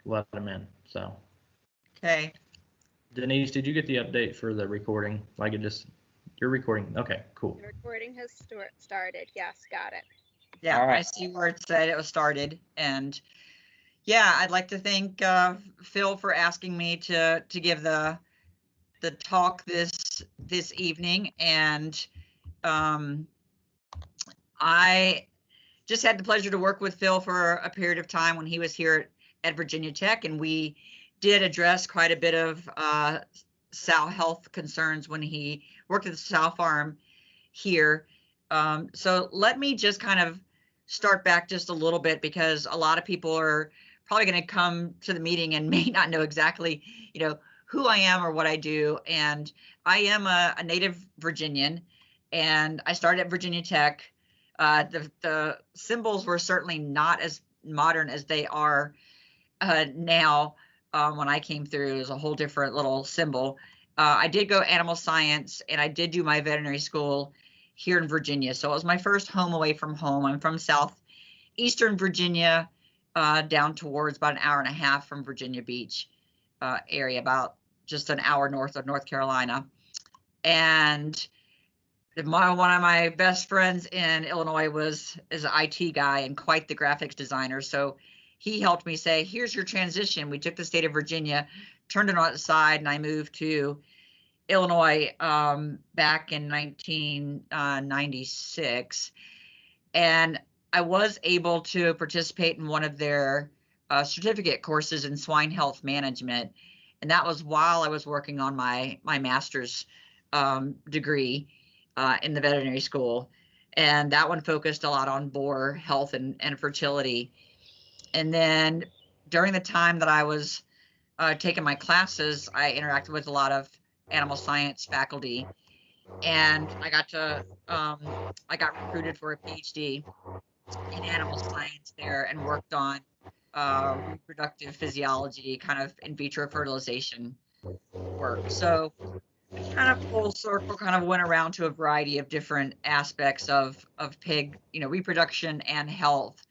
let them in. So. Okay. Denise, did you get the update for the recording? Like you're recording. Okay, cool. The recording has started. Yes, got it. Yeah, All right. I see where it said it was started. And yeah, I'd like to thank Phil for asking me to give the talk this evening. And I just had the pleasure to work with Phil for a period of time when he was here at Virginia Tech, and we did address quite a bit of sow health concerns when he worked at the sow farm here. So let me just kind of start back just a little bit, because a lot of people are probably going to come to the meeting and may not know exactly, who I am or what I do. And I am a native Virginian, and I started at Virginia Tech. The symbols were certainly not as modern as they are now. When I came through, it was a whole different little symbol. I did go animal science, and I did do my veterinary school here in Virginia. So it was my first home away from home. I'm from southeastern Virginia, down towards about an hour and a half from Virginia Beach area, about just an hour north of North Carolina. And one of my best friends in Illinois is an IT guy and quite the graphics designer. So he helped me say, here's your transition. We took the state of Virginia, turned it on its side, and I moved to Illinois back in 1996. And I was able to participate in one of their certificate courses in swine health management. And that was while I was working on my master's degree in the veterinary school. And that one focused a lot on boar health and fertility. And then during the time that I was taking my classes, I interacted with a lot of animal science faculty, and I got recruited for a PhD in animal science there, and worked on reproductive physiology, kind of in vitro fertilization work. So kind of full circle, kind of went around to a variety of different aspects of pig, reproduction and health.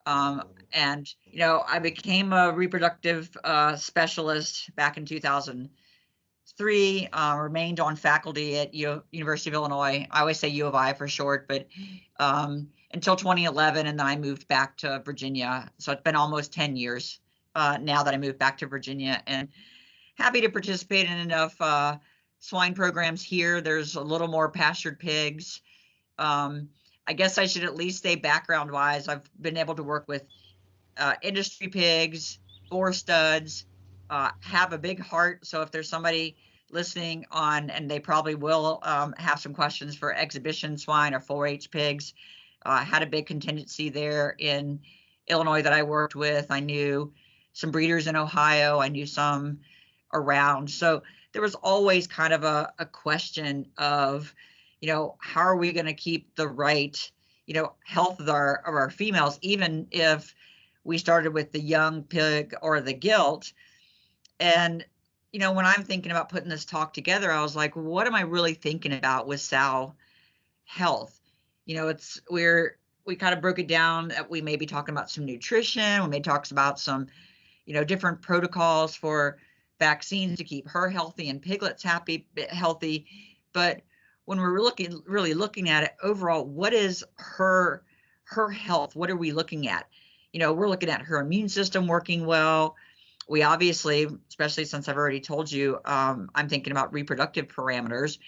And I became a reproductive specialist back in 2003, remained on faculty at University of Illinois. I always say U of I for short, but until 2011, and then I moved back to Virginia. So it's been almost 10 years now that I moved back to Virginia, and happy to participate in enough swine programs here. There's a little more pastured pigs. I guess I should at least say background-wise, I've been able to work with industry pigs, boar studs, have a big heart. So if there's somebody listening on, and they probably will have some questions for exhibition swine or 4-H pigs, had a big contingency there in Illinois that I worked with. I knew some breeders in Ohio. I knew some around. So there was always kind of a question of, how are we going to keep the right, health of our females, even if we started with the young pig or the gilt. And, when I'm thinking about putting this talk together, I was like, what am I really thinking about with sow health? We kind of broke it down that we may be talking about some nutrition. We may talk about some, different protocols for vaccines to keep her healthy and piglets healthy. But when we're really looking at it overall, what is her health? What are we looking at? We're looking at her immune system working well. We obviously, especially since I've already told you, I'm thinking about reproductive parameters,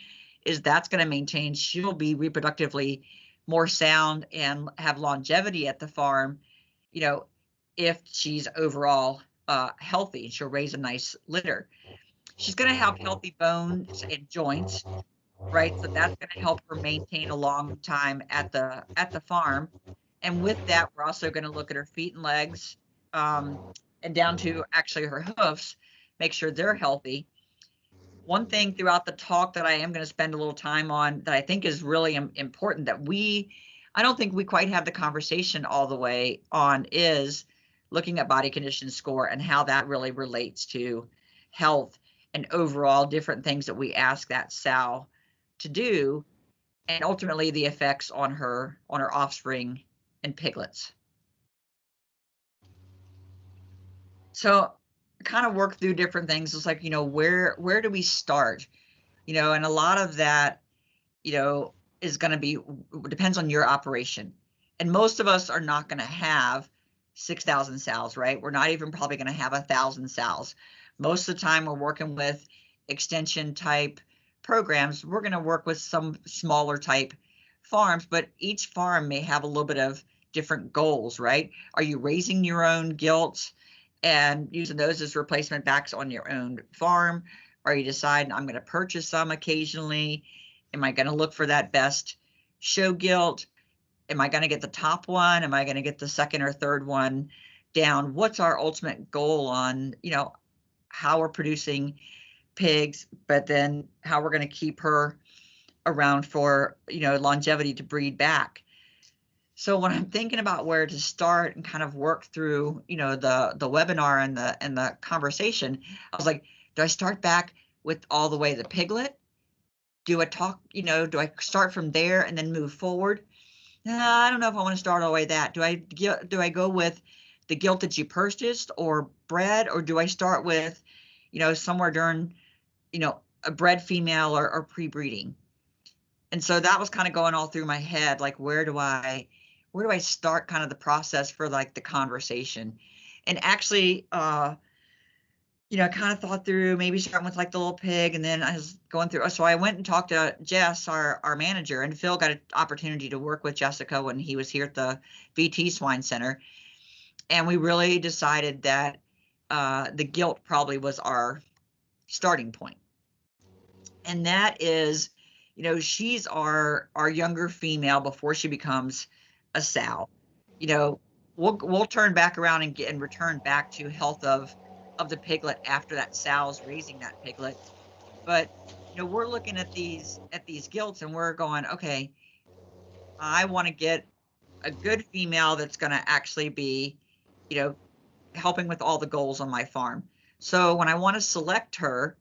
is that's going to maintain, she'll be reproductively more sound and have longevity at the farm, if she's overall healthy. She'll raise a nice litter. She's going to have healthy bones and joints, right? So that's going to help her maintain a long time at the farm. And with that, we're also going to look at her feet and legs, and down to actually her hoofs, make sure they're healthy. One thing throughout the talk that I am going to spend a little time on that I think is really important that I don't think we quite have the conversation all the way on, is looking at body condition score and how that really relates to health and overall different things that we ask that sow to do, and ultimately the effects on her offspring and piglets. So kind of work through different things. It's like, where do we start? And a lot of that, is going to be, depends on your operation. And most of us are not going to have 6,000 sows, right? We're not even probably going to have 1,000 sows. Most of the time we're working with extension type programs. We're going to work with some smaller type farms, but each farm may have a little bit of different goals, right? Are you raising your own gilts and using those as replacement backs on your own farm? Are you deciding I'm going to purchase some occasionally? Am I going to look for that best show gilt? Am I going to get the top one? Am I going to get the second or third one down? What's our ultimate goal on, how we're producing pigs, but then how we're going to keep her around for, longevity to breed back. So when I'm thinking about where to start and kind of work through, the webinar and the conversation, I was like, do I start back with all the way the piglet? Do I start from there and then move forward? I don't know if I want to start all the way that. Do I go with the gilt that you purchased or bred, or do I start with, somewhere during, a bred female or pre-breeding? And so that was kind of going all through my head, like, where do I start kind of the process for like the conversation? And actually, I kind of thought through maybe starting with like the little pig, and then I was going through. So I went and talked to Jess, our manager, and Phil got an opportunity to work with Jessica when he was here at the VT Swine Center. And we really decided that the gilt probably was our starting point. And that is, she's our younger female before she becomes a sow. We'll turn back around and return back to health of the piglet after that sow's raising that piglet. But we're looking at these gilts and we're going, okay, I want to get a good female that's going to actually be, helping with all the goals on my farm. So when I want to select her,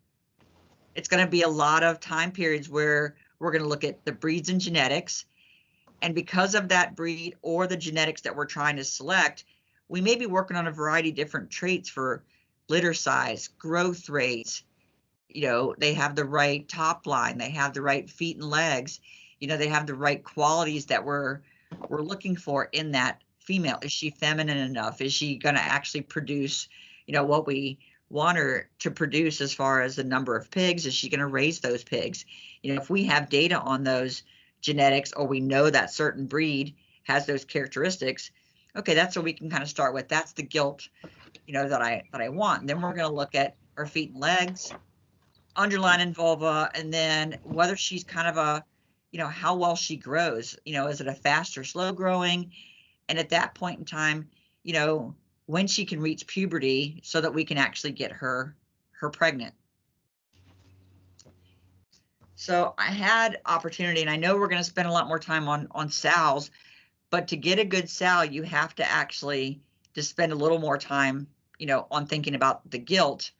it's going to be a lot of time periods where we're going to look at the breeds and genetics. And because of that breed or the genetics that we're trying to select, we may be working on a variety of different traits for litter size, growth rates. They have the right top line, they have the right feet and legs, they have the right qualities that we're looking for in that female. Is she feminine enough? Is she going to actually produce, what we want her to produce as far as the number of pigs? Is she going to raise those pigs? If we have data on those genetics, or we know that certain breed has those characteristics, okay, that's what we can kind of start with. That's the gilt, that I want. And then we're going to look at her feet and legs, underline and vulva, and then whether she's kind of a, how well she grows. Is it a fast or slow growing? And at that point in time, when she can reach puberty so that we can actually get her pregnant. So I had opportunity, and I know we're going to spend a lot more time on sows, but to get a good sow, you have to actually just spend a little more time, on thinking about the gilt.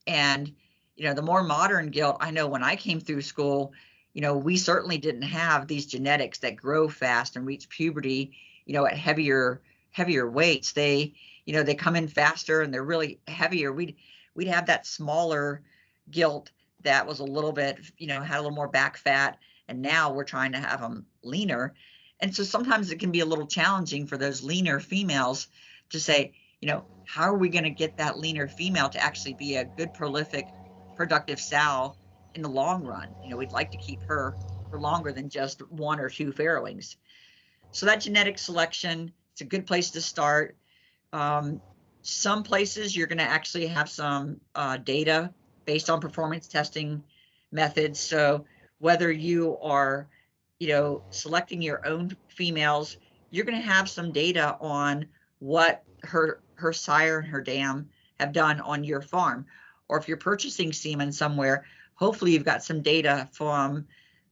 And, the more modern gilt, I know when I came through school, we certainly didn't have these genetics that grow fast and reach puberty, at heavier weights. They come in faster and they're really heavier. We'd have that smaller gilt that was a little bit, had a little more back fat, and now we're trying to have them leaner. And so sometimes it can be a little challenging for those leaner females to say, how are we going to get that leaner female to actually be a good, prolific, productive sow in the long run? We'd like to keep her for longer than just 1 or 2 farrowings. So that genetic selection, it's a good place to start. Some places you're going to actually have some data based on performance testing methods. So whether you are, selecting your own females, you're going to have some data on what her sire and her dam have done on your farm. Or if you're purchasing semen somewhere, hopefully you've got some data from,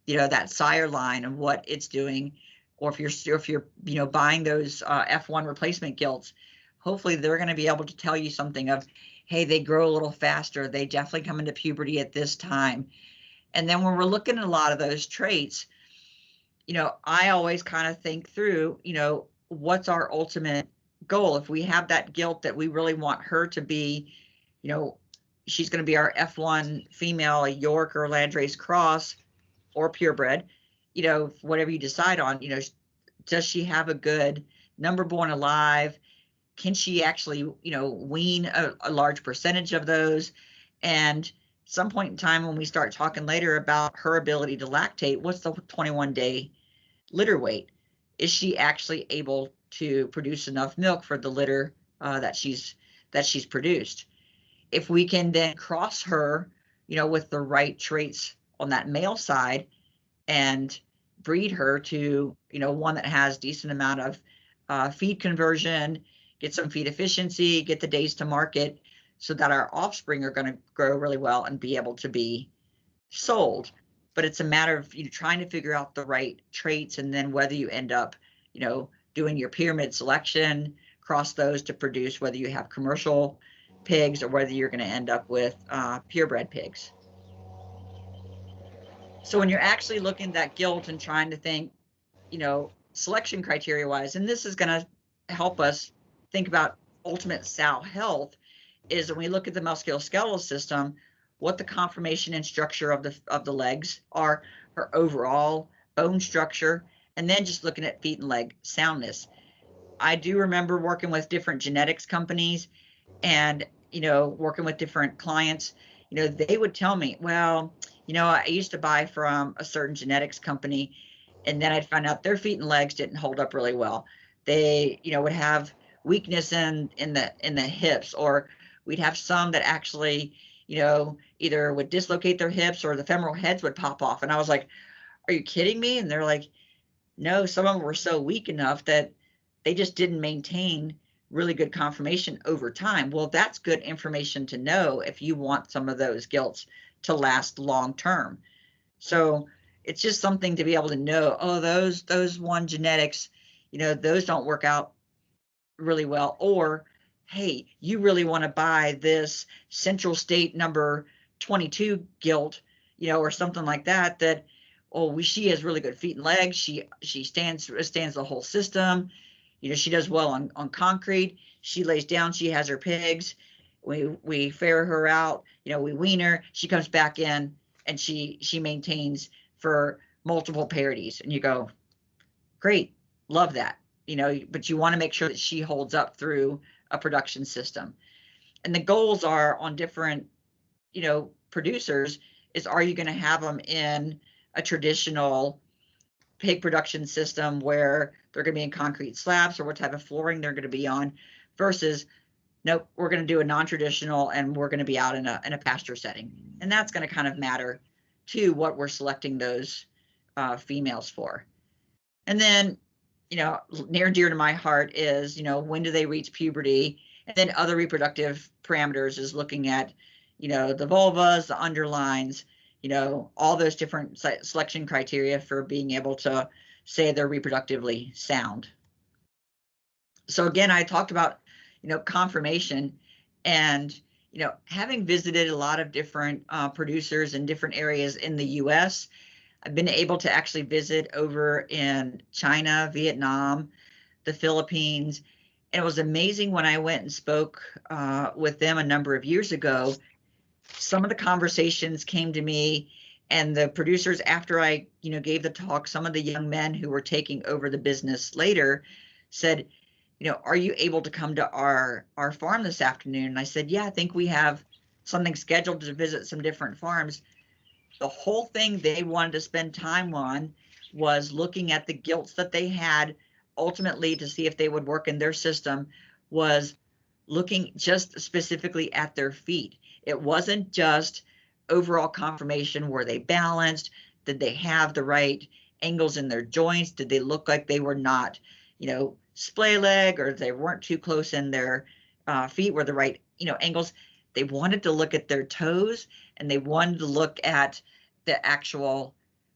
that sire line and what it's doing. Or if you're buying those F1 replacement gilts, hopefully they're going to be able to tell you something of, hey, they grow a little faster. They definitely come into puberty at this time. And then when we're looking at a lot of those traits, I always kind of think through, what's our ultimate goal. If we have that gilt that we really want her to be, you know, she's going to be our F1 female, a York or Landrace cross or purebred, you know, whatever you decide on, you know, does she have a good number born alive? Can she actually, you know, wean a large percentage of those? And some point in time when we start talking later about her ability to lactate, what's the 21-day litter weight? Is she actually able to produce enough milk for the litter that she's produced? If we can then cross her, you know, with the right traits on that male side and breed her to, you know, one that has decent amount of feed conversion, get some feed efficiency, get the days to market, so that our offspring are going to grow really well and be able to be sold. But it's a matter of, you know, trying to figure out the right traits, and then whether you end up, you know, doing your pyramid selection, cross those to produce whether you have commercial pigs or whether you're going to end up with purebred pigs. So when you're actually looking at that gilt and trying to think, you know, selection criteria wise, and this is going to help us think about ultimate sow health, is when we look at the musculoskeletal system, what the conformation and structure of the legs are, her overall bone structure, and then just looking at feet and leg soundness. I do remember working with different genetics companies and, you know, working with different clients. You know, they would tell me, well, you know, I used to buy from a certain genetics company, and then I'd find out their feet and legs didn't hold up really well. They, you know, would have weakness in the hips, or we'd have some that actually, you know, either would dislocate their hips or the femoral heads would pop off. And I was like, are you kidding me? And they're like, no, some of them were so weak enough that they just didn't maintain really good conformation over time. Well, that's good information to know if you want some of those gilts to last long term. So it's just something to be able to know, oh, those one genetics, you know, those don't work out really well. Or, hey, you really want to buy this Central State number 22 gilt, you know, or something like that, that, oh, she has really good feet and legs. She stands the whole system. You know, she does well on concrete. She lays down, she has her pigs. We ferret her out, you know, we wean her, she comes back in and she maintains for multiple parities. And you go, great, love that, you know, but you want to make sure that she holds up through a production system. And the goals are on different, you know, producers is, are you going to have them in a traditional pig production system where they're going to be in concrete slabs, or what type of flooring they're going to be on, versus, nope, we're going to do a non-traditional and we're going to be out in a pasture setting. And that's going to kind of matter to what we're selecting those females for. And then, you know, near and dear to my heart is, you know, when do they reach puberty? And then other reproductive parameters is looking at, you know, the vulvas, the underlines, you know, all those different selection criteria for being able to say they're reproductively sound. So again, I talked about, you know, conformation, and, you know, having visited a lot of different producers in different areas in the US, I've been able to actually visit over in China, Vietnam, the Philippines. And it was amazing when I went and spoke with them a number of years ago. Some of the conversations came to me, and the producers, after I, you know, gave the talk, some of the young men who were taking over the business later said, you know, are you able to come to our farm this afternoon? And I said, yeah, I think we have something scheduled to visit some different farms. The whole thing they wanted to spend time on was looking at the gilts that they had, ultimately to see if they would work in their system, was looking just specifically at their feet. It wasn't just overall conformation. Were they balanced? Did they have the right angles in their joints? Did they look like they were not, you know, splay leg, or they weren't too close in their feet, were the right, you know, angles? They wanted to look at their toes, and they wanted to look at the actual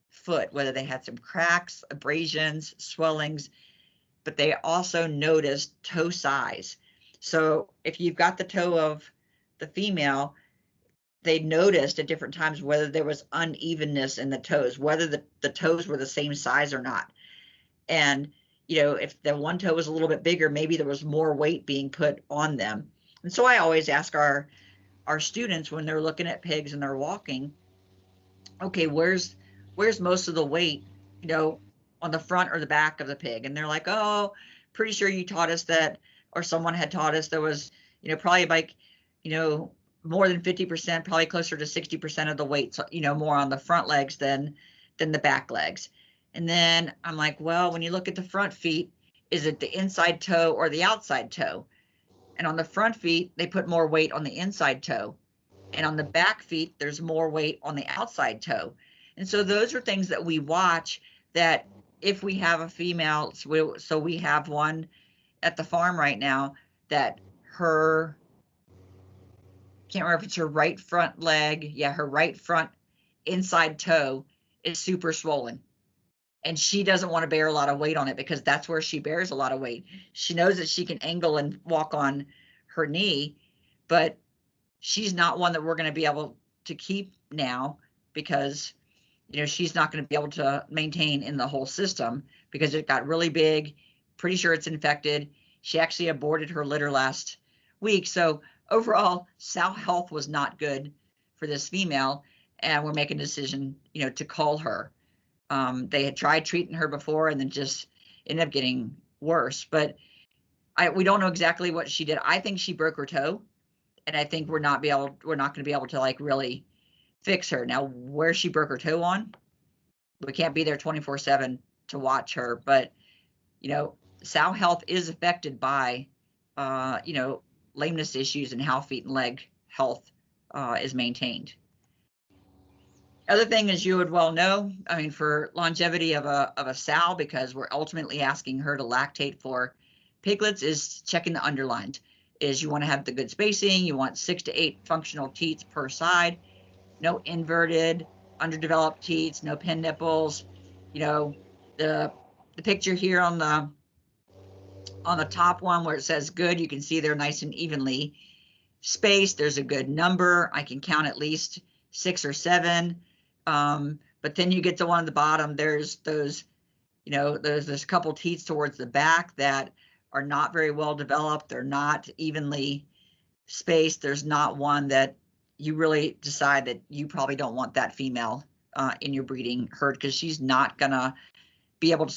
foot, whether they had some cracks, abrasions, swellings, but they also noticed toe size. So if you've got the toe of the female, they noticed at different times whether there was unevenness in the toes, whether the toes were the same size or not. And, you know, if the one toe was a little bit bigger, maybe there was more weight being put on them. And so I always ask our students when they're looking at pigs and they're walking, okay, where's most of the weight, you know, on the front or the back of the pig? And they're like, oh, pretty sure you taught us that, or someone had taught us there was, you know, probably like, you know, more than 50%, probably closer to 60% of the weight, so, you know, more on the front legs than the back legs. And then I'm like, well, when you look at the front feet, is it the inside toe or the outside toe? And on the front feet, they put more weight on the inside toe. And on the back feet, there's more weight on the outside toe. And so those are things that we watch, that if we have a female, so we have one at the farm right now that her, can't remember if it's her right front leg. Yeah, her right front inside toe is super swollen. And she doesn't want to bear a lot of weight on it because that's where she bears a lot of weight. She knows that she can angle and walk on her knee, but she's not one that we're going to be able to keep now because, you know, she's not going to be able to maintain in the whole system because it got really big. Pretty sure it's infected. She actually aborted her litter last week. So overall, sow health was not good for this female, and we're making a decision, you know, to cull her. They had tried treating her before and then just ended up getting worse. But we don't know exactly what she did. I think she broke her toe, and I think we're not going to be able to like really fix her. Now, where she broke her toe on, we can't be there 24/7 to watch her. But you know, sow health is affected by you know, lameness issues and how feet and leg health is maintained. Other thing, as you would well know, I mean, for longevity of a sow, because we're ultimately asking her to lactate for piglets, is checking the underlines. Is you want to have the good spacing. You want 6 to 8 functional teats per side. No inverted, underdeveloped teats. No pin nipples. You know, the picture here on the top one where it says good, you can see they're nice and evenly spaced. There's a good number. I can count at least 6 or 7. But then you get to one at the bottom, there's those, you know, there's a couple teats towards the back that are not very well developed. They're not evenly spaced. There's not one that you really decide that you probably don't want that female in your breeding herd because she's not gonna be able to.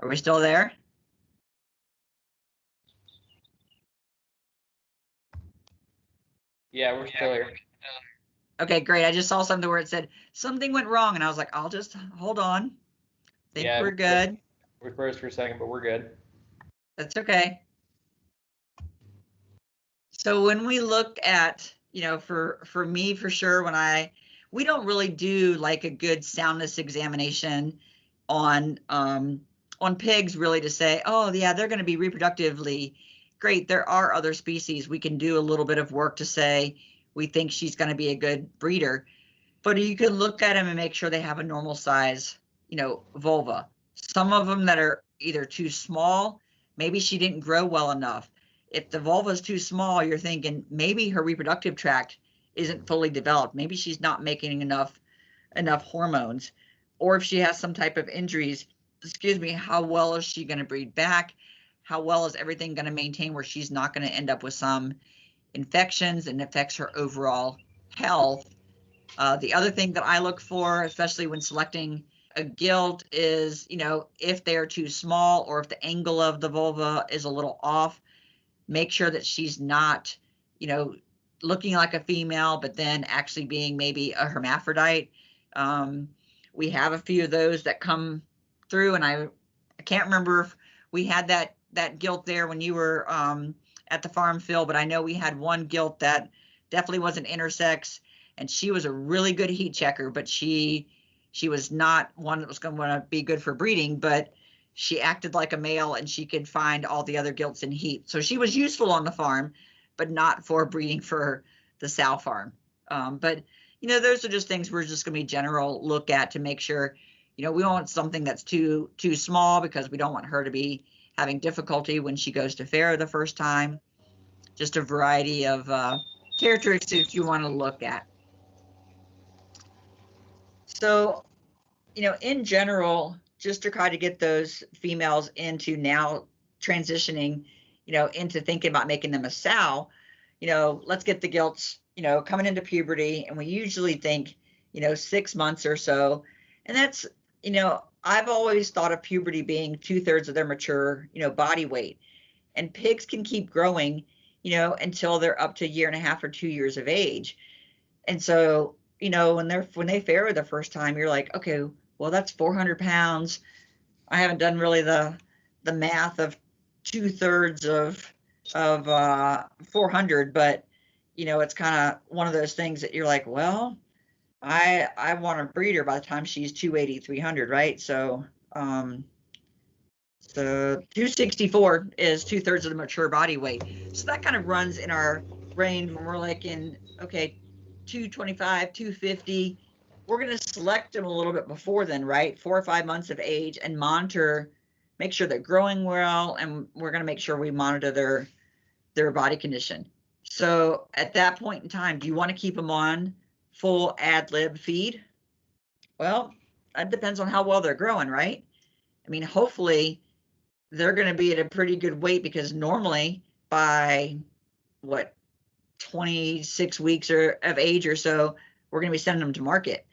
Are we still there? Yeah, we're still here. Okay, great. I just saw something where it said something went wrong, and I was like, I'll just hold on. Think Yeah, we're good. We froze for a second, but we're good. That's okay. So when we looked at, you know, for me, for sure, we don't really do like a good soundness examination on pigs really to say, oh yeah, they're going to be reproductively great. There are other species we can do a little bit of work to say we think she's going to be a good breeder, but you can look at them and make sure they have a normal size, you know, vulva. Some of them that are either too small, maybe she didn't grow well enough. If the vulva is too small, you're thinking maybe her reproductive tract isn't fully developed. Maybe she's not making enough hormones, or if she has some type of injuries, excuse me, how well is she going to breed back? How well is everything going to maintain where she's not going to end up with some infections and affects her overall health? The other thing that I look for, especially when selecting a gilt, is, you know, if they're too small or if the angle of the vulva is a little off, make sure that she's not, you know, looking like a female, but then actually being maybe a hermaphrodite. We have a few of those that come through, and I can't remember if we had that gilt there when you were at the farm, Phil, but I know we had one gilt that definitely wasn't intersex, and she was a really good heat checker, but she was not one that was going to be good for breeding, but she acted like a male and she could find all the other gilts in heat. So she was useful on the farm, but not for breeding for the sow farm. But, you know, those are just things we're just going to be general look at to make sure, you You know, we don't want something that's too small because we don't want her to be having difficulty when she goes to farrow the first time. Just a variety of characteristics you want to look at. So, you know, in general, just to try to get those females into now transitioning, you know, into thinking about making them a sow, you know, let's get the gilts, you know, coming into puberty. And we usually think, you know, 6 months or so. And that's, you know, I've always thought of puberty being 2/3 of their mature, you know, body weight. And pigs can keep growing, you know, until they're up to 1.5 or 2 years of age. And so, you know, when they farrow the first time, you're like, okay, well, that's 400 pounds. I haven't done really the math of 2/3 of 400, but you know, it's kind of one of those things that you're like, well, I want to breed her by the time she's 280, 300, right? So, so 264 is 2/3 of the mature body weight. So that kind of runs in our range when we're like in, okay, 225, 250. We're going to select them a little bit before then, right? 4 or 5 months of age, and monitor, make sure they're growing well, and we're going to make sure we monitor their body condition. So at that point in time, do you want to keep them on full ad lib feed? Well, that depends on how well they're growing, right? I mean, hopefully they're going to be at a pretty good weight, because normally by what, 26 weeks of age or so, we're going to be sending them to market.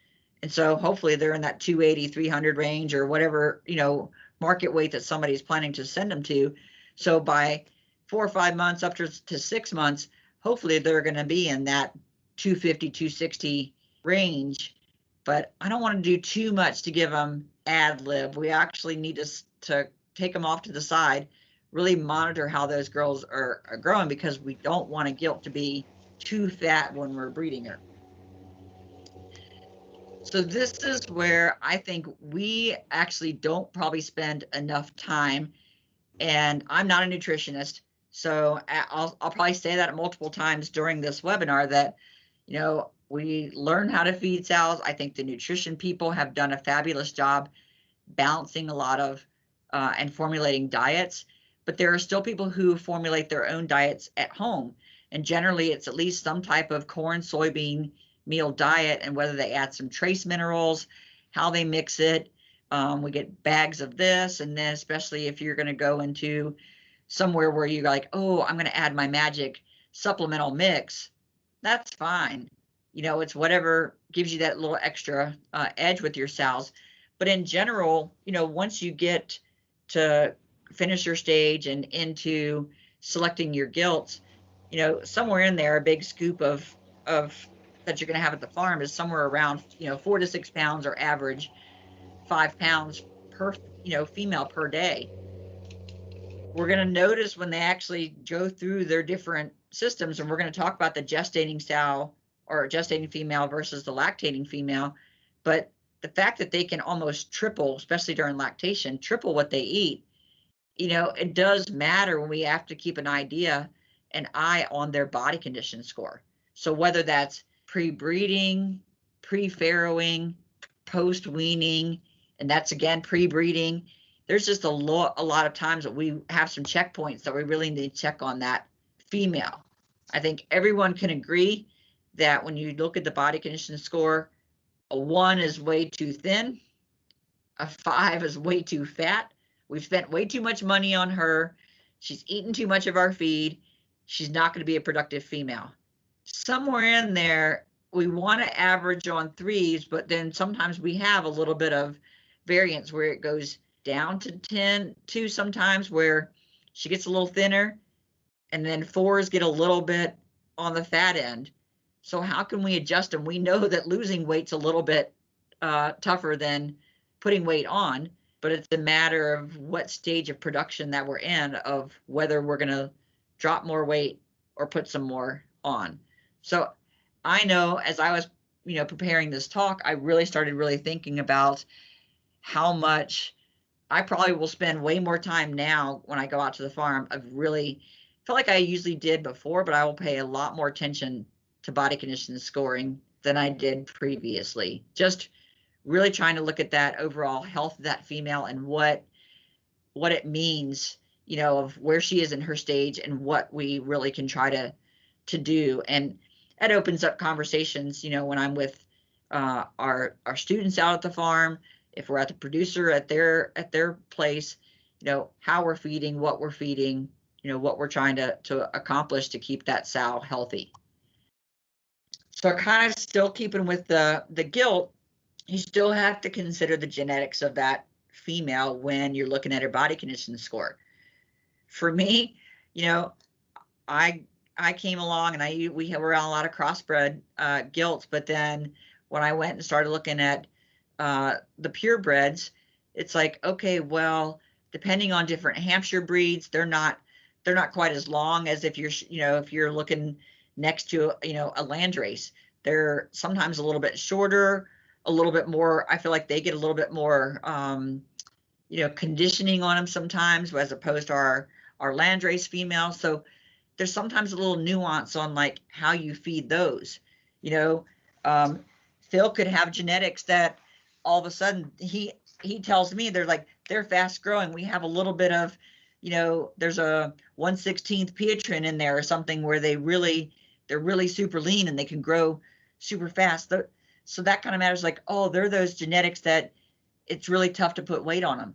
And so hopefully they're in that 280, 300 range, or whatever, you know, market weight that somebody's planning to send them to. So by 4 or 5 months up to 6 months, hopefully they're going to be in that 250, 260 range. But I don't want to do too much to give them ad lib. We actually need to take them off to the side, really monitor how those girls are growing, because we don't want a gilt to be too fat when we're breeding her. So this is where I think we actually don't probably spend enough time, and I'm not a nutritionist, so I'll probably say that multiple times during this webinar, that, you know, we learn how to feed sows. I think the nutrition people have done a fabulous job balancing a lot of and formulating diets, but there are still people who formulate their own diets at home, and generally it's at least some type of corn, soybean meal diet, and whether they add some trace minerals, how they mix it. We get bags of this, and then especially if you're going to go into somewhere where you're like, oh, I'm going to add my magic supplemental mix, that's fine. You know, it's whatever gives you that little extra edge with your sows. But in general, you know, once you get to finisher stage and into selecting your gilts, you know, somewhere in there, a big scoop of that you're going to have at the farm is somewhere around, you know, 4 to 6 pounds, or average 5 pounds per, you know, female per day. We're going to notice when they actually go through their different systems, and we're going to talk about the gestating sow or gestating female versus the lactating female. But the fact that they can almost triple, especially during lactation, triple what they eat, you know, it does matter when we have to keep an eye on their body condition score. So whether that's pre-breeding, pre-farrowing, post-weaning, and that's again pre-breeding, there's just a lot of times that we have some checkpoints that we really need to check on that female. I think everyone can agree that when you look at the body condition score, a 1 is way too thin, a 5 is way too fat. We've spent way too much money on her. She's eaten too much of our feed. She's not going to be a productive female. Somewhere in there, we want to average on 3s, but then sometimes we have a little bit of variance where it goes down to 10, 2 sometimes, where she gets a little thinner, and then 4s get a little bit on the fat end. So how can we adjust them? We know that losing weight's a little bit tougher than putting weight on, but it's a matter of what stage of production that we're in, of whether we're going to drop more weight or put some more on. So I know as I was, you know, preparing this talk, I really started thinking about how much I probably will spend way more time now when I go out to the farm. I've really felt like I usually did before, but I will pay a lot more attention to body condition scoring than I did previously. Just really trying to look at that overall health of that female and what it means, you know, of where she is in her stage and what we really can try to do. And that opens up conversations, you know, when I'm with our students out at the farm, if we're at the producer at their place, you know, how we're feeding, what we're feeding, you know, what we're trying to accomplish to keep that sow healthy. So kind of still keeping with the GILT, you still have to consider the genetics of that female when you're looking at her body condition score. For me, you know, I came along and we were on a lot of crossbred GILTs, but then when I went and started looking at the purebreds, it's like, okay, well, depending on different Hampshire breeds, they're not quite as long as if you're looking next to, you know, a landrace. They're sometimes a little bit shorter, a little bit more, I feel like they get a little bit more you know, conditioning on them sometimes, as opposed to our landrace female. So there's sometimes a little nuance on like how you feed those. You know, Phil could have genetics that all of a sudden he tells me they're fast growing. We have a little bit of, you know, there's a 1/16 Pietrin in there or something where they're really super lean and they can grow super fast. So that kind of matters. Like, oh, they're those genetics that it's really tough to put weight on them.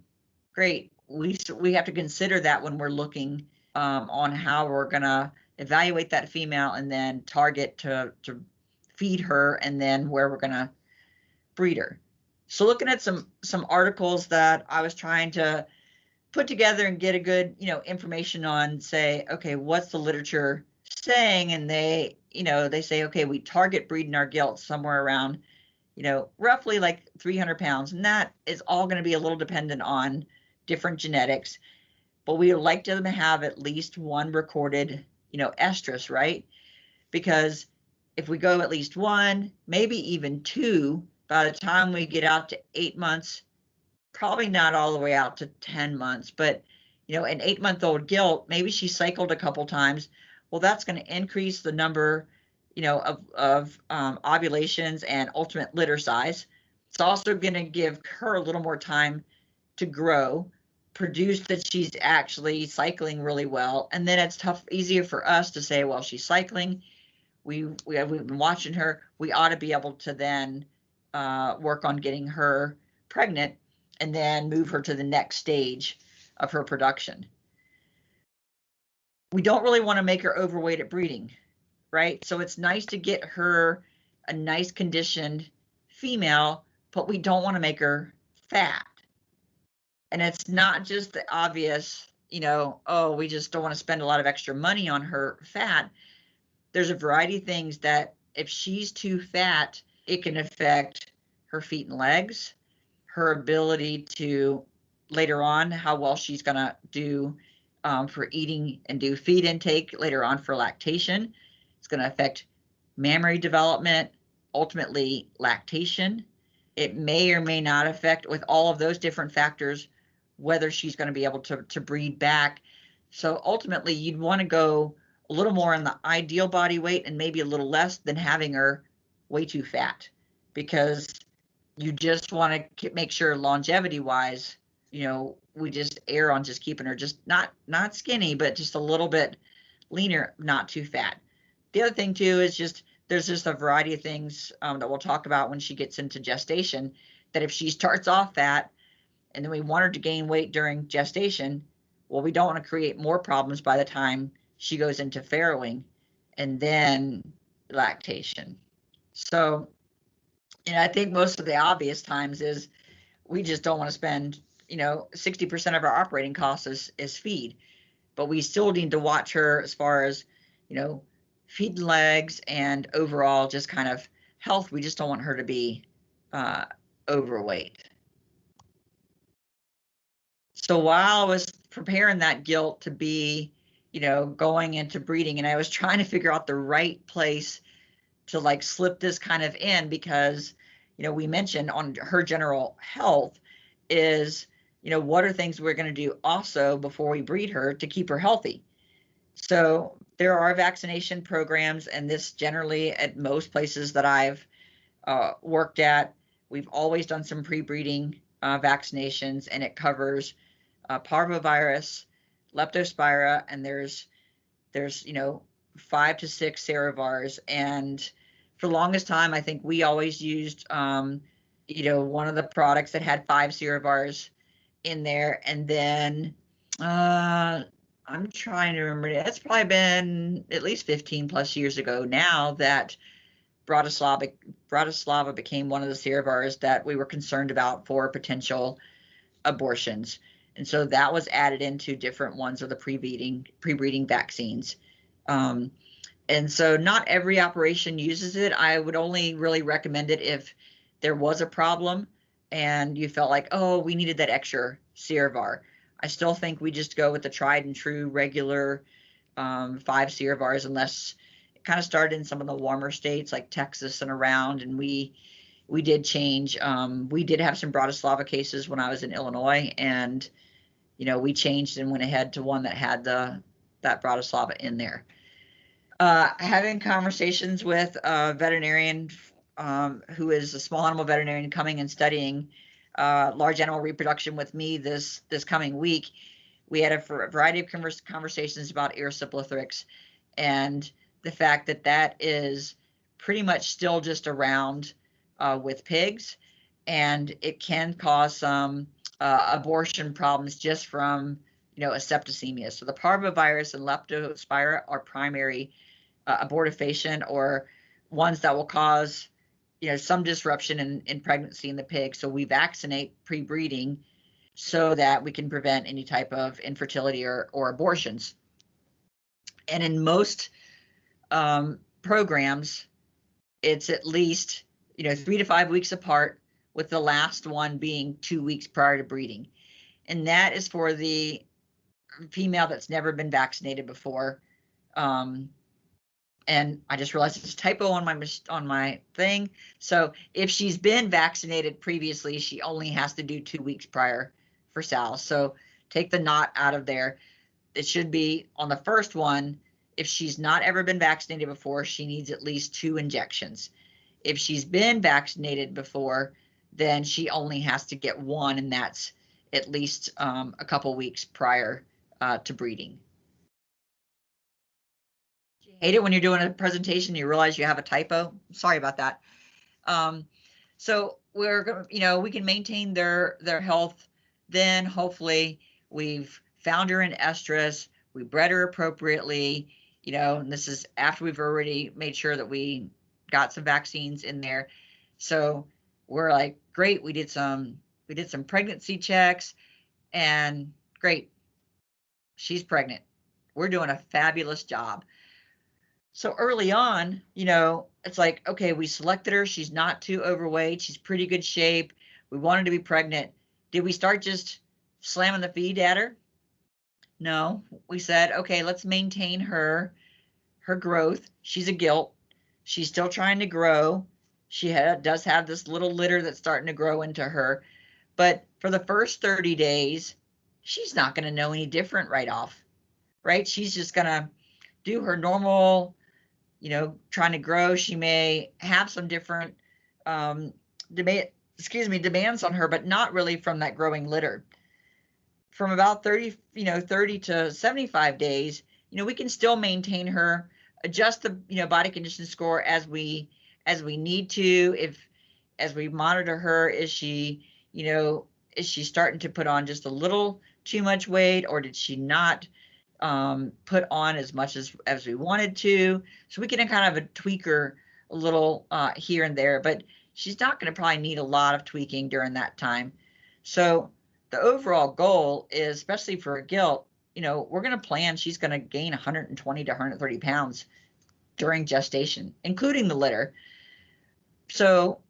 Great. We have to consider that when we're looking on how we're gonna evaluate that female and then target to feed her, and then where we're gonna breed her. So looking at some articles that I was trying to put together and get a good, you know, information on, say, okay, what's the literature saying? And they say, okay, we target breeding our GILTs somewhere around, you know, roughly like 300 pounds. And that is all going to be a little dependent on different genetics, but we would like to have at least one recorded, you know, estrus, right? Because if we go at least one, maybe even two, by the time we get out to 8 months, probably not all the way out to 10 months, but, you know, an 8-month-old GILT, maybe she cycled a couple times. Well, that's going to increase the number, you know, of ovulations and ultimate litter size. It's also going to give her a little more time to grow, produce that she's actually cycling really well. And then it's easier for us to say, well, she's cycling. We've been watching her. We ought to be able to then work on getting her pregnant and then move her to the next stage of her production. We don't really want to make her overweight at breeding, right? So it's nice to get her a nice conditioned female, but we don't want to make her fat. And it's not just the obvious, you know, oh, we just don't want to spend a lot of extra money on her fat. There's a variety of things that if she's too fat, it can affect her feet and legs, her ability to later on, how well she's going to do for eating and do feed intake later on for lactation. It's going to affect mammary development, ultimately lactation. It may or may not affect, with all of those different factors, whether she's going to be able to breed back. So ultimately, you'd want to go a little more on the ideal body weight and maybe a little less than having her way too fat, because you just want to make sure longevity wise, you know, we just err on just keeping her just not skinny, but just a little bit leaner, not too fat. The other thing too is just there's just a variety of things that we'll talk about when she gets into gestation, that if she starts off fat and then we want her to gain weight during gestation, well, we don't want to create more problems by the time she goes into farrowing and then lactation. So, and I think most of the obvious times is we just don't want to spend, you know, 60% of our operating costs is feed, but we still need to watch her as far as, you know, feet and legs and overall just kind of health. We just don't want her to be overweight. So while I was preparing that GILT to be, you know, going into breeding, and I was trying to figure out the right place to like slip this kind of in, because, you know, we mentioned on her general health is, you know, what are things we're going to do also before we breed her to keep her healthy. So there are vaccination programs, and this generally at most places that I've worked at, We've always done some pre-breeding vaccinations, and it covers parvovirus, leptospira, and there's 5 to 6 serovars. And for the longest time, I think we always used one of the products that had 5 serovars in there. And then I'm trying to remember, it's probably been at least 15 plus years ago now that Bratislava became one of the serovars that we were concerned about for potential abortions. And so that was added into different ones of the pre-breeding vaccines. And so not every operation uses it. I would only really recommend it if there was a problem and you felt like, oh, we needed that extra serovar. I still think we just go with the tried and true regular 5 serovars, unless it kind of started in some of the warmer states like Texas and around, and we did change. We did have some Bratislava cases when I was in Illinois, and we changed and went ahead to one that had that Bratislava in there. Having conversations with a veterinarian who is a small animal veterinarian coming and studying large animal reproduction with me this coming week, we had a variety of conversations about erysipelathrix and the fact that is pretty much still just around with pigs, and it can cause some abortion problems just from a septicemia. So the parvovirus and leptospira are primary abortifacient, or ones that will cause some disruption in pregnancy in the pig. So we vaccinate pre-breeding so that we can prevent any type of infertility or abortions. And in most programs, it's at least 3 to 5 weeks apart, with the last one being 2 weeks prior to breeding. And that is for the female that's never been vaccinated before. And I just realized it's a typo on my thing. So if she's been vaccinated previously, she only has to do 2 weeks prior for Sal. So take the not out of there. It should be on the first one. If she's not ever been vaccinated before, she needs at least 2 injections. If she's been vaccinated before, then she only has to get 1, and that's at least a couple weeks prior to breeding. Hate it when you're doing a presentation, you realize you have a typo. Sorry about that. So we're we can maintain their health. Then hopefully we've found her in estrus, we bred her appropriately, and this is after we've already made sure that we got some vaccines in there. So we're like, great, we did some pregnancy checks, and great, she's pregnant. We're doing a fabulous job. So early on, it's like, okay, we selected her. She's not too overweight. She's pretty good shape. We wanted to be pregnant. Did we start just slamming the feed at her? No, we said, okay, let's maintain her growth. She's a gilt. She's still trying to grow. She does have this little litter that's starting to grow into her. But for the first 30 days, she's not going to know any different right off, right? She's just going to do her normal, trying to grow. She may have some different demands on her, but not really from that growing litter. From about 30 to 75 days, we can still maintain her, adjust the, body condition score as we need to. As we monitor her, is she starting to put on just a little too much weight, or did she not put on as much as we wanted to? So we can kind of tweak her a little here and there, but she's not going to probably need a lot of tweaking during that time. So the overall goal is, especially for a gilt, we're going to plan she's going to gain 120 to 130 pounds during gestation, including the litter. So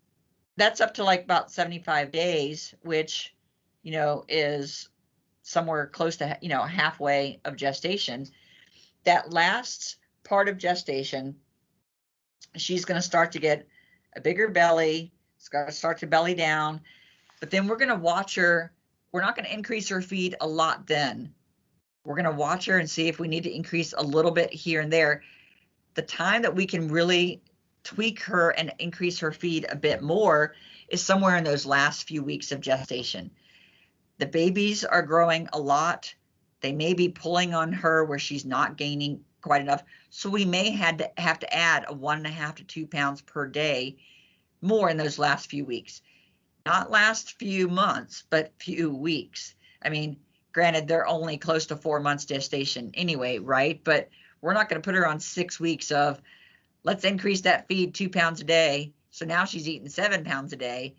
that's up to like about 75 days, which, is somewhere close to, halfway of gestation. That last part of gestation, she's going to start to get a bigger belly. It's going to start to belly down, but then we're going to watch her. We're not going to increase her feed a lot then. We're going to watch her and see if we need to increase a little bit here and there. The time that we can really tweak her and increase her feed a bit more is somewhere in those last few weeks of gestation. The babies are growing a lot. They may be pulling on her where she's not gaining quite enough. So we may have to add a 1.5 to 2 pounds per day more in those last few weeks. Not last few months, but few weeks. I mean, granted, they're only close to 4 months gestation anyway, right? But we're not going to put her on 6 weeks of, let's increase that feed 2 pounds a day. So now she's eating 7 pounds a day.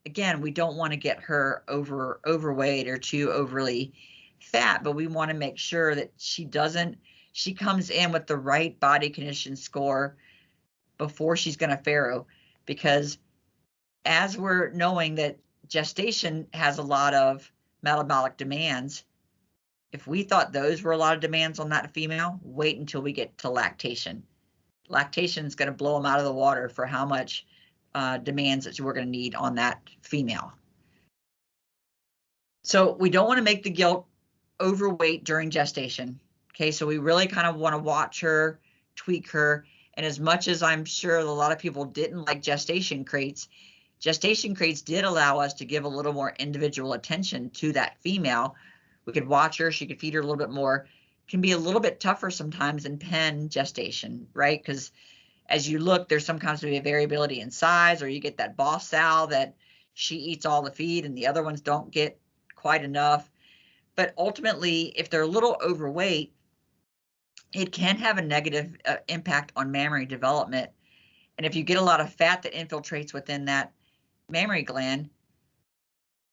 Again, we don't want to get her overweight or too overly fat, but we want to make sure that she comes in with the right body condition score before she's going to farrow, because as we're knowing that gestation has a lot of metabolic demands, if we thought those were a lot of demands on that female, wait until we get to lactation. Lactation is going to blow them out of the water for how much demands that we're going to need on that female. So we don't want to make the gilt overweight during gestation. Okay, so we really kind of want to watch her, tweak her. And as much as I'm sure a lot of people didn't like gestation crates did allow us to give a little more individual attention to that female. We could watch her, she could feed her a little bit more. It can be a little bit tougher sometimes in pen gestation, right? Because as you look, there's sometimes a variability in size, or you get that boss sow that she eats all the feed and the other ones don't get quite enough. But ultimately, if they're a little overweight, it can have a negative impact on mammary development. And if you get a lot of fat that infiltrates within that mammary gland,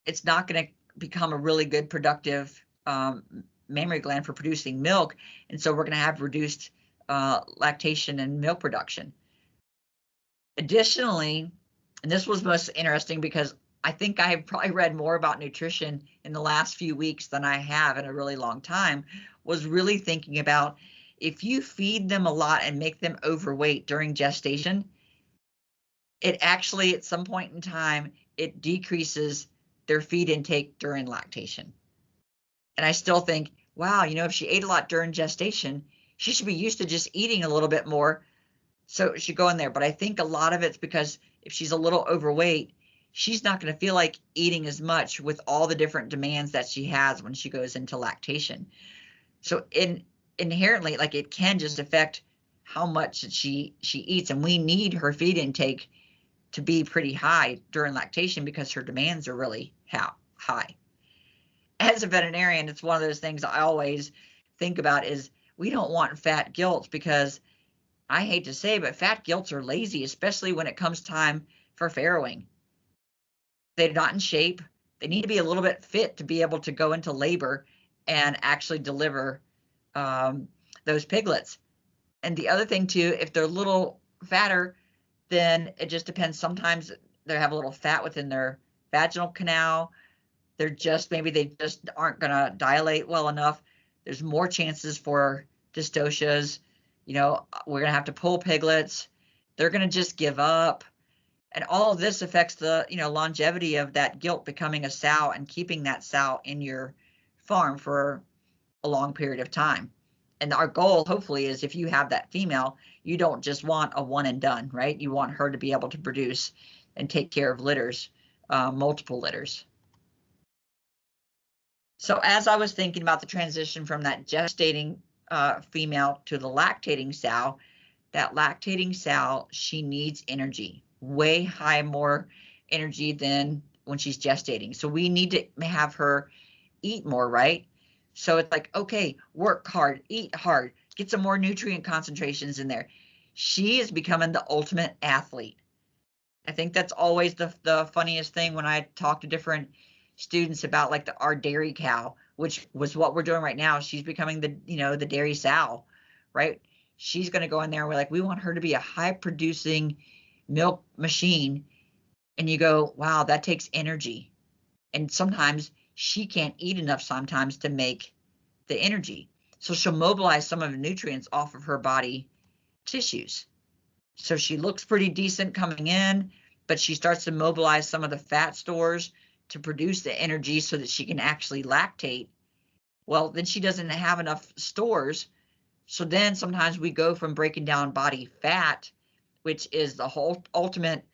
it's not going to become a really good productive mammary gland for producing milk. And so we're going to have reduced lactation and milk production. Additionally, and this was most interesting because I think I have probably read more about nutrition in the last few weeks than I have in a really long time, was really thinking about if you feed them a lot and make them overweight during gestation, it actually at some point in time, it decreases their feed intake during lactation. And I still think, wow, you know, if she ate a lot during gestation, she should be used to just eating a little bit more. So it should go in there. But I think a lot of it's because if she's a little overweight, she's not going to feel like eating as much with all the different demands that she has when she goes into lactation. So inherently, like, it can just affect how much she eats. And we need her feed intake to be pretty high during lactation because her demands are really high. As a veterinarian, it's one of those things I always think about is we don't want fat gilts, because I hate to say, but fat gilts are lazy, especially when it comes time for farrowing. They're not in shape. They need to be a little bit fit to be able to go into labor and actually deliver those piglets. And the other thing too, if they're a little fatter, then it just depends. Sometimes they have a little fat within their vaginal canal. Maybe they just aren't going to dilate well enough. There's more chances for dystocias. You know, we're going to have to pull piglets. They're going to just give up. And all of this affects the, longevity of that gilt becoming a sow and keeping that sow in your farm for a long period of time. And our goal, hopefully, is if you have that female, you don't just want a one and done, right? You want her to be able to produce and take care of litters, multiple litters. So as I was thinking about the transition from that gestating female to the lactating sow, that lactating sow, she needs energy, way high more energy than when she's gestating. So we need to have her eat more, right? So it's like, okay, work hard, eat hard, get some more nutrient concentrations in there. She is becoming the ultimate athlete. I think that's always the funniest thing when I talk to different students about like our dairy cow, which was what we're doing right now. She's becoming the dairy sow, right? She's going to go in there and we're like, we want her to be a high producing milk machine. And you go, wow, that takes energy. And sometimes she can't eat enough sometimes to make the energy. So she'll mobilize some of the nutrients off of her body tissues. So she looks pretty decent coming in, but she starts to mobilize some of the fat stores to produce the energy so that she can actually lactate. Well, then she doesn't have enough stores. So then sometimes we go from breaking down body fat, which is the whole ultimate,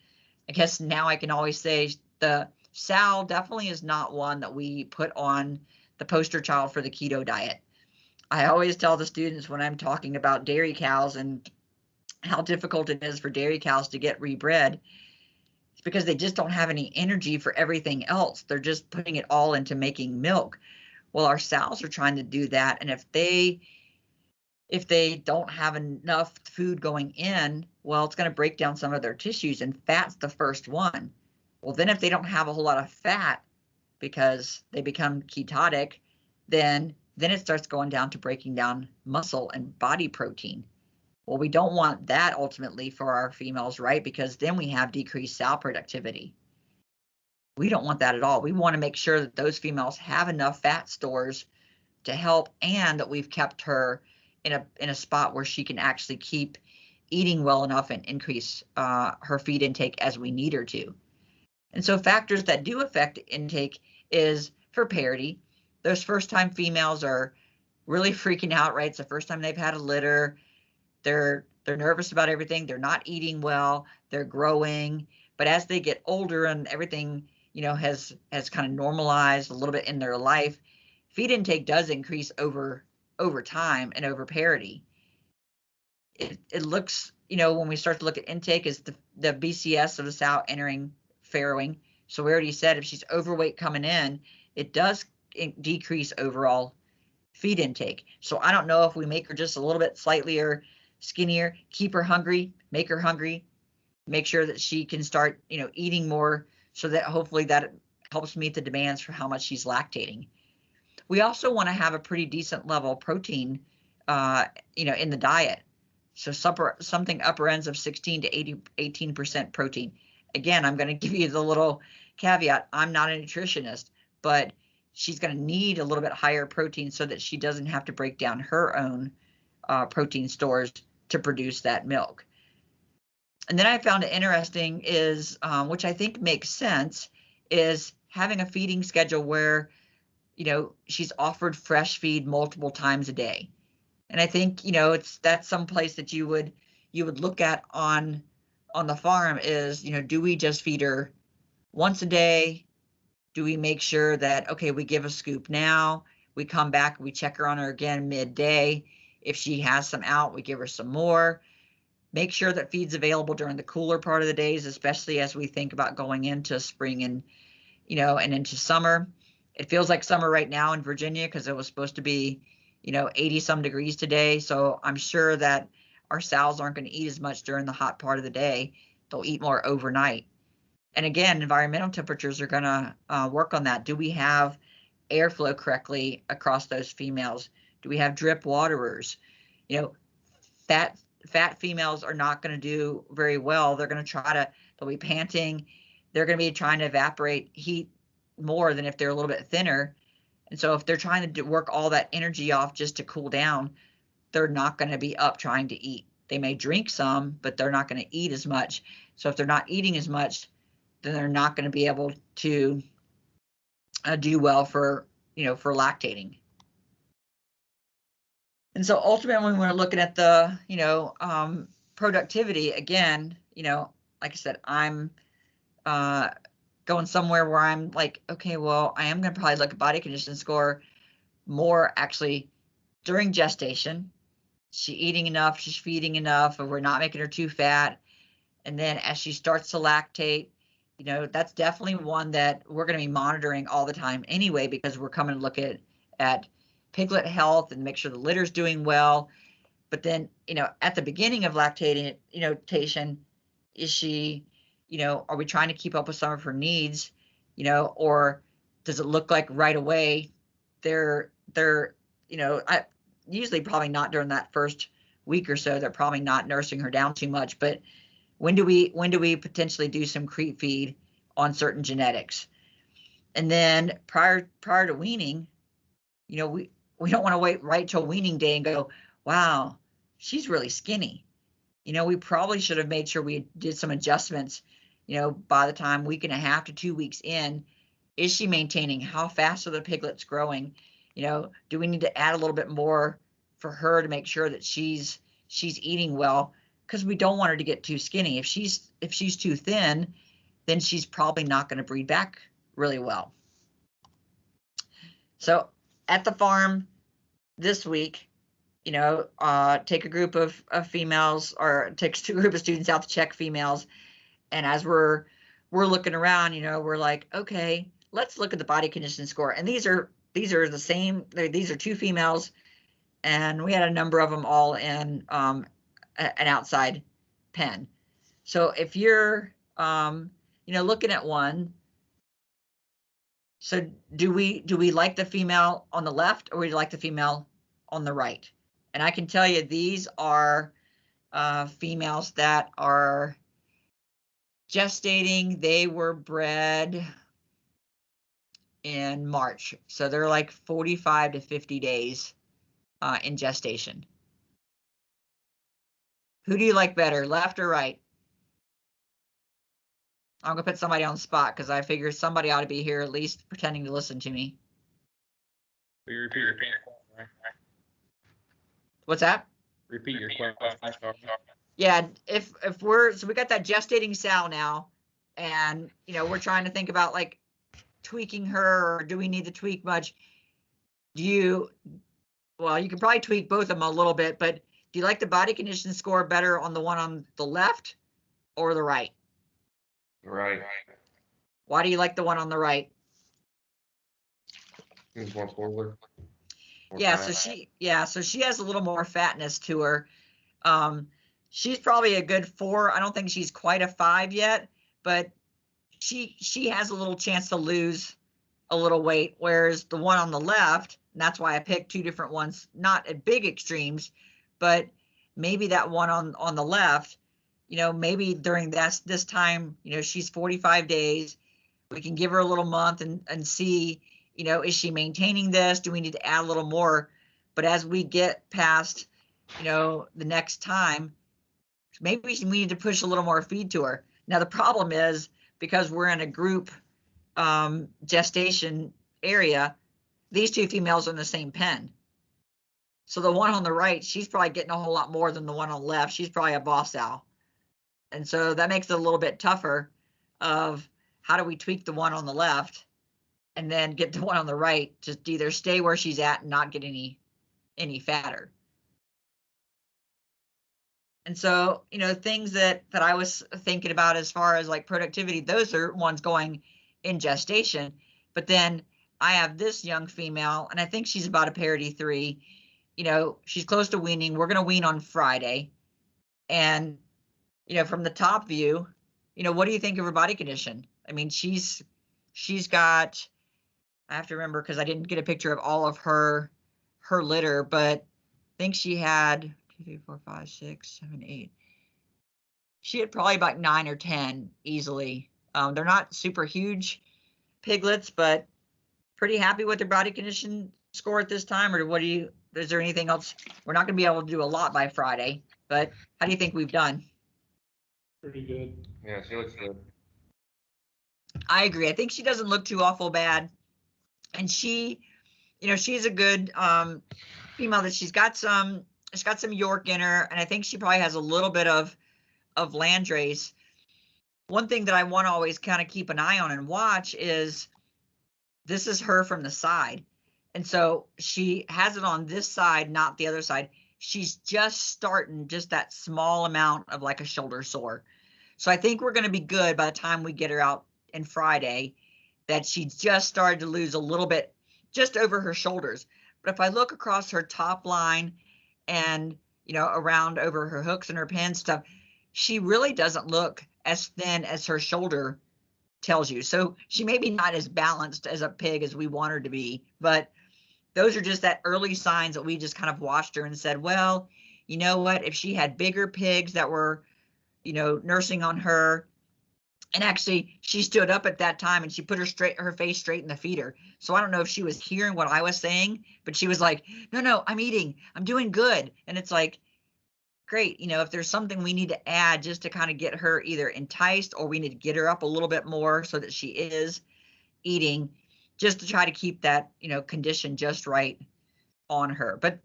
I guess now I can always say the sow definitely is not one that we put on the poster child for the keto diet. I always tell the students when I'm talking about dairy cows and how difficult it is for dairy cows to get rebred, it's because they just don't have any energy for everything else. They're just putting it all into making milk. Well, our sows are trying to do that, and if they don't have enough food going in, well, it's going to break down some of their tissues, and fat's the first one. Well, then if they don't have a whole lot of fat because they become ketotic, then it starts going down to breaking down muscle and body protein. Well, we don't want that ultimately for our females, right? Because then we have decreased sow productivity. We don't want that at all. We want to make sure that those females have enough fat stores to help, and that we've kept her in a spot where she can actually keep eating well enough and increase her feed intake as we need her to. And so factors that do affect intake is for parity. Those first-time females are really freaking out, right? It's the first time they've had a litter. They're nervous about everything. They're not eating well. They're growing. But as they get older and everything, has kind of normalized a little bit in their life, feed intake does increase over time and over parity. It looks, when we start to look at intake, is the BCS of the sow entering farrowing. So we already said if she's overweight coming in, it does decrease overall feed intake. So I don't know if we make her just a little bit skinnier, keep her hungry, make her hungry, make sure that she can start, eating more, so that hopefully that helps meet the demands for how much she's lactating. We also want to have a pretty decent level of protein, in the diet. So something upper ends of 16 to 18% protein. Again, I'm going to give you the little caveat. I'm not a nutritionist, but she's going to need a little bit higher protein so that she doesn't have to break down her own protein stores to produce that milk. And then I found it interesting is, which I think makes sense, is having a feeding schedule where, she's offered fresh feed multiple times a day. And I think, that's some place that you would look at on the farm is, do we just feed her once a day? Do we make sure that, okay, we give a scoop now, we come back, we check her on her again midday. If she has some out, we give her some more. Make sure that feed's available during the cooler part of the days, especially as we think about going into spring and, and into summer. It feels like summer right now in Virginia because it was supposed to be, 80 some degrees today. So I'm sure that our sows aren't going to eat as much during the hot part of the day. They'll eat more overnight. And again, environmental temperatures are going to work on that. Do we have airflow correctly across those females? Do we have drip waterers? Fat females are not going to do very well. They're going to they'll be panting. They're going to be trying to evaporate heat more than if they're a little bit thinner. And so if they're trying to work all that energy off just to cool down, they're not going to be up trying to eat. They may drink some, but they're not going to eat as much. So if they're not eating as much, then they're not going to be able to do well for lactating. And so ultimately, when we're looking at the, productivity, again, like I said, I'm going somewhere where I'm like, okay, well, I am going to probably look at body condition score more actually during gestation. She's eating enough, she's feeding enough, and we're not making her too fat. And then as she starts to lactate, that's definitely one that we're going to be monitoring all the time anyway, because we're coming to look at piglet health and make sure the litter's doing well. But then, at the beginning of lactation, is she, are we trying to keep up with some of her needs, or does it look like right away they're usually probably not during that first week or so, they're probably not nursing her down too much, but when do we potentially do some creep feed on certain genetics? And then prior to weaning, we don't want to wait right till weaning day and go, wow, she's really skinny. We probably should have made sure we did some adjustments, by the time week and a half to 2 weeks in. Is she maintaining? How fast are the piglets growing? Do we need to add a little bit more for her to make sure that she's eating well? because we don't want her to get too skinny. If she's too thin, then she's probably not going to breed back really well. So at the farm this week, you know, take a group of females, or takes a group of students out to check females. And as we're looking around, you know, we're like, okay, let's look at the body condition score. And these are the same. These are 2 females, and we had a number of them all in an outside pen. So if you're, you know, looking at one, so do we like the female on the left, or do we like the female on the right? And I can tell you these are females that are gestating. They were bred in March, so they're like 45 to 50 days in gestation. Who do you like better, left or right? I'm gonna put somebody on the spot because I figure somebody ought to be here at least pretending to listen to me. Will you repeat your question? What's that? Repeat your question. Yeah, if we're, so we got that gestating sow now, and you know, we're trying to think about like tweaking her, or do we need to tweak much? Well, you can probably tweak both of them a little bit, but do you like the body condition score better on the one on the left or the right? Right. Why do you like the one on the right? It's more forward. Yeah, so she has a little more fatness to her. She's probably a good 4. I don't think she's quite a 5 yet, but she has a little chance to lose a little weight, whereas the one on the left, and that's why I picked 2 different ones, not at big extremes, but maybe that one on the left, you know, maybe during this time, you know, she's 45 days, we can give her a little month and see, you know, is she maintaining this? Do we need to add a little more? But as we get past, you know, the next time, maybe we need to push a little more feed to her. Now, the problem is, because we're in a group gestation area, these 2 females are in the same pen. So the one on the right, she's probably getting a whole lot more than the one on the left. She's probably a boss owl. And so that makes it a little bit tougher of how do we tweak the one on the left and then get the one on the right to either stay where she's at and not get any fatter. And so, you know, things that I was thinking about as far as like productivity, those are ones going in gestation. But then I have this young female, and I think she's about a parity 3. You know, she's close to weaning. We're going to wean on Friday. And, you know, from the top view, you know, what do you think of her body condition? I mean, she's got, I have to remember because I didn't get a picture of all of her litter, but I think she had 2, 3, 4, 5, 6, 7, 8. She had probably about 9 or 10 easily. They're not super huge piglets, but pretty happy with their body condition score at this time. Or is there anything else? We're not going to be able to do a lot by Friday, but how do you think we've done? Pretty good. Yeah, she looks good. I agree. I think she doesn't look too awful bad. And she, you know, she's a good female that she's got some York in her. And I think she probably has a little bit of Landrace. One thing that I want to always kind of keep an eye on and watch is this is her from the side. And so she has it on this side, not the other side. She's just starting just that small amount of like a shoulder sore. So I think we're going to be good by the time we get her out in Friday, that she just started to lose a little bit just over her shoulders. But if I look across her top line and, you know, around over her hooks and her pins stuff, she really doesn't look as thin as her shoulder tells you. So she may be not as balanced as a pig as we want her to be, but those are just that early signs that we just kind of watched her and said, well, you know what, if she had bigger pigs that were, you know, nursing on her, and actually she stood up at that time and she put her face straight in the feeder. So I don't know if she was hearing what I was saying, but she was like, no, I'm eating, I'm doing good. And it's like, great. You know, if there's something we need to add just to kind of get her either enticed, or we need to get her up a little bit more so that she is eating, just to try to keep that, you know, condition just right on her. But,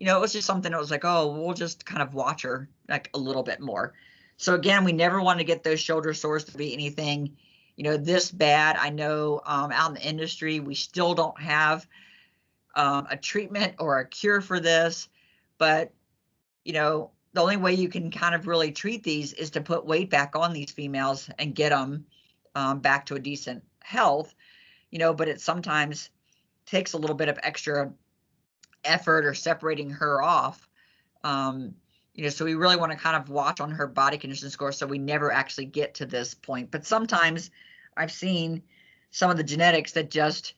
you know, it was just something that was like, oh, we'll just kind of watch her like a little bit more. So again, we never want to get those shoulder sores to be anything, you know, this bad. I know out in the industry, we still don't have a treatment or a cure for this, but, you know, the only way you can kind of really treat these is to put weight back on these females and get them back to a decent health, you know, but it sometimes takes a little bit of extra effort or separating her off. You know, so we really want to kind of watch on her body condition score so we never actually get to this point. But sometimes I've seen some of the genetics that just,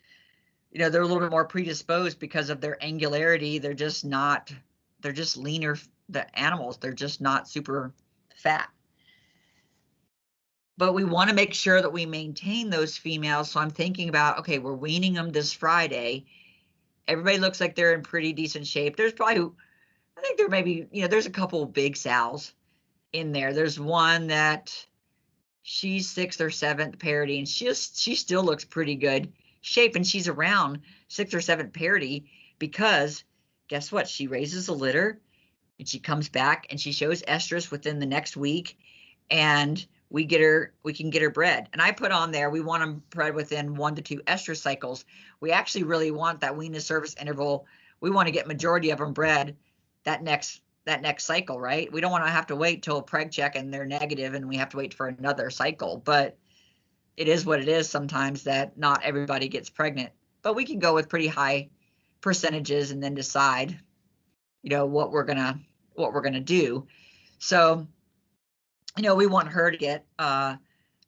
you know, they're a little bit more predisposed because of their angularity. They're just not, they're just leaner, the animals, they're just not super fat. But we want to make sure that we maintain those females. So I'm thinking about, okay, we're weaning them this Friday. Everybody looks like they're in pretty decent shape. There's probably, I think there may be, you know, there's a couple of big sows in there. There's one that she's 6th or 7th parity, and she still looks pretty good shape, and she's around 6th or 7th parity because guess what? She raises a litter and she comes back and she shows estrus within the next week, and we can get her bred. And I put on there, we want them bred within 1 to 2 estrus cycles. We actually really want that wean to service interval. We want to get majority of them bred that next cycle, right? We don't want to have to wait till preg check and they're negative and we have to wait for another cycle. But it is what it is sometimes that not everybody gets pregnant. But we can go with pretty high percentages and then decide, you know, what we're gonna do. So, you know, we want her to get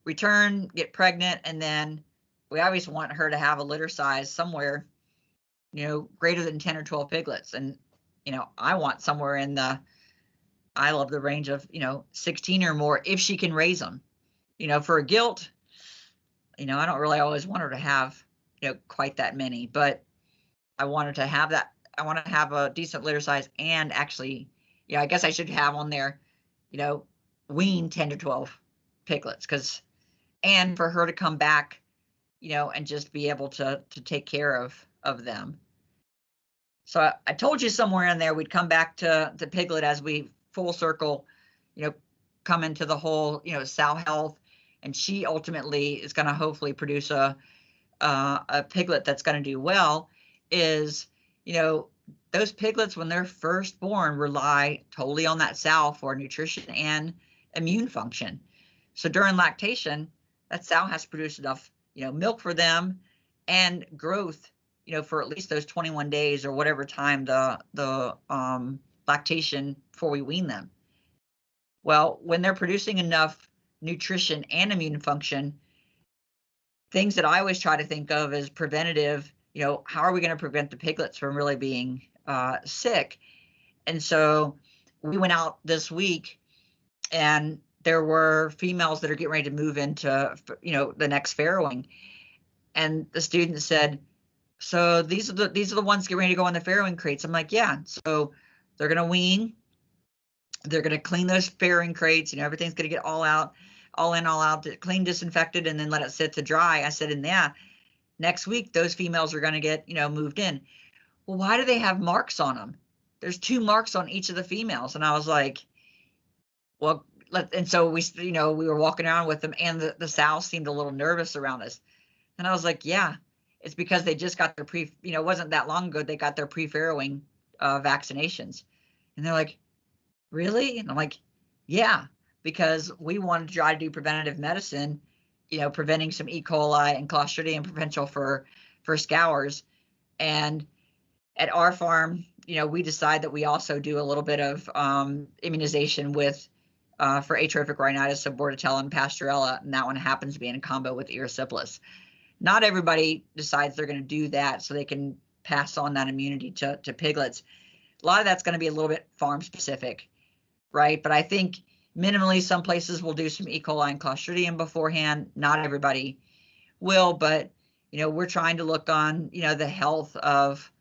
return, get pregnant, and then we always want her to have a litter size somewhere, you know, greater than 10 or 12 piglets. And, you know, I want somewhere in the, I love the range of, you know, 16 or more if she can raise them. You know, for a gilt, you know, I don't really always want her to have, you know, quite that many, but I want her to have that. I want to have a decent litter size and actually, yeah, I guess I should have on there, you know, wean 10 to 12 piglets, and for her to come back, you know, and just be able to take care of them. So I told you somewhere in there we'd come back to piglet as we full circle, you know, come into the whole, you know, sow health, and she ultimately is going to hopefully produce a piglet that's going to do well. Is, you know, those piglets when they're first born rely totally on that sow for nutrition and immune function. So during lactation, that sow has to produce enough, you know, milk for them and growth, you know, for at least those 21 days or whatever time the lactation before we wean them. Well, when they're producing enough nutrition and immune function, things that I always try to think of as preventative, you know, how are we going to prevent the piglets from really being sick? And so we went out this week and there were females that are getting ready to move into, you know, the next farrowing. And the student said, so these are the ones getting ready to go in the farrowing crates. I'm like, yeah. So they're going to wean. They're going to clean those farrowing crates. You know, everything's going to get all out, all in, all out, clean, disinfected, and then let it sit to dry. I said, and yeah, next week, those females are going to get, you know, moved in. Well, why do they have marks on them? There's 2 marks on each of the females. And I was like, well, and so we, you know, we were walking around with them, and the sows seemed a little nervous around us. And I was like, yeah, it's because they just got their you know, it wasn't that long ago, they got their pre-farrowing vaccinations. And they're like, really? And I'm like, yeah, because we wanted to try to do preventative medicine, you know, preventing some E. coli and Clostridium potential for scours. And at our farm, you know, we decide that we also do a little bit of immunization with for atrophic rhinitis, so Bordetella and Pasteurella, and that one happens to be in combo with erysipelas. Not everybody decides they're going to do that so they can pass on that immunity to piglets. A lot of that's going to be a little bit farm specific, right? But I think minimally some places will do some E. coli and Clostridium beforehand. Not everybody will, but, you know, we're trying to look on, you know, the health of,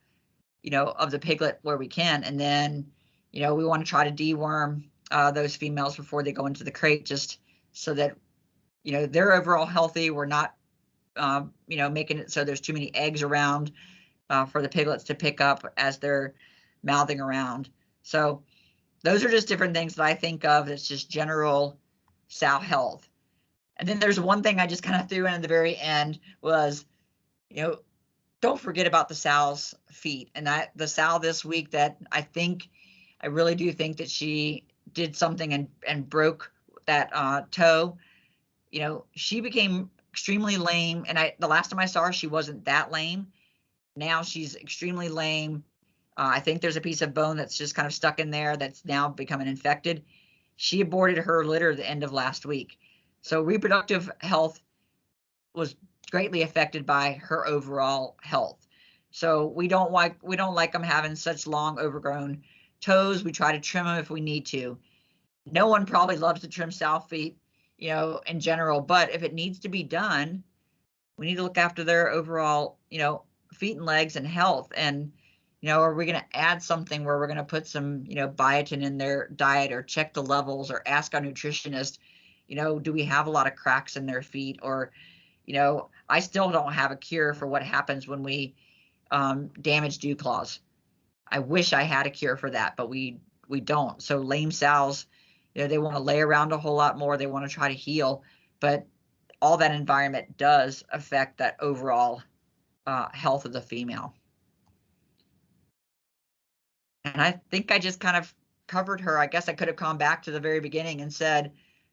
you know, of the piglet where we can. And then, you know, we want to try to deworm those females before they go into the crate, just so that, you know, they're overall healthy. We're not, you know, making it so there's too many eggs around for the piglets to pick up as they're mouthing around. So those are just different things that I think of that's just general sow health. And then there's one thing I just kind of threw in at the very end was, you know, don't forget about the sow's feet. And the sow this week that I really do think that she did something and broke that toe. You know, she became extremely lame. And the last time I saw her, she wasn't that lame. Now she's extremely lame. I think there's a piece of bone that's just kind of stuck in there that's now becoming infected. She aborted her litter at the end of last week. So reproductive health was greatly affected by her overall health. So we don't like them having such long overgrown toes. We try to trim them if we need to. No one probably loves to trim sow feet, you know, in general, but if it needs to be done, we need to look after their overall, you know, feet and legs and health. And, you know, are we going to add something where we're going to put some, you know, biotin in their diet or check the levels or ask our nutritionist, you know, do we have a lot of cracks in their feet? Or, you know, I still don't have a cure for what happens when we damage dew claws. I wish I had a cure for that, but we don't. So lame sows, you know, they want to lay around a whole lot more. They want to try to heal, but all that environment does affect that overall health of the female. And I think I just kind of covered her. I guess I could have gone back to the very beginning and said,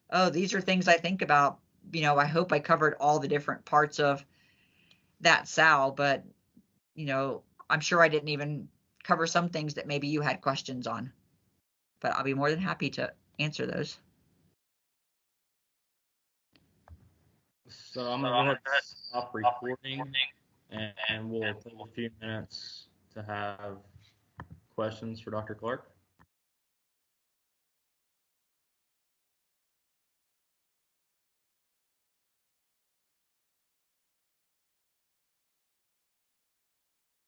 oh, these are things I think about. You know, I hope I covered all the different parts of that sow, but, you know, I'm sure I didn't even cover some things that maybe you had questions on, but I'll be more than happy to answer those. So I'm going to go ahead and stop recording, and we'll take a few minutes to have questions for Dr. Clark.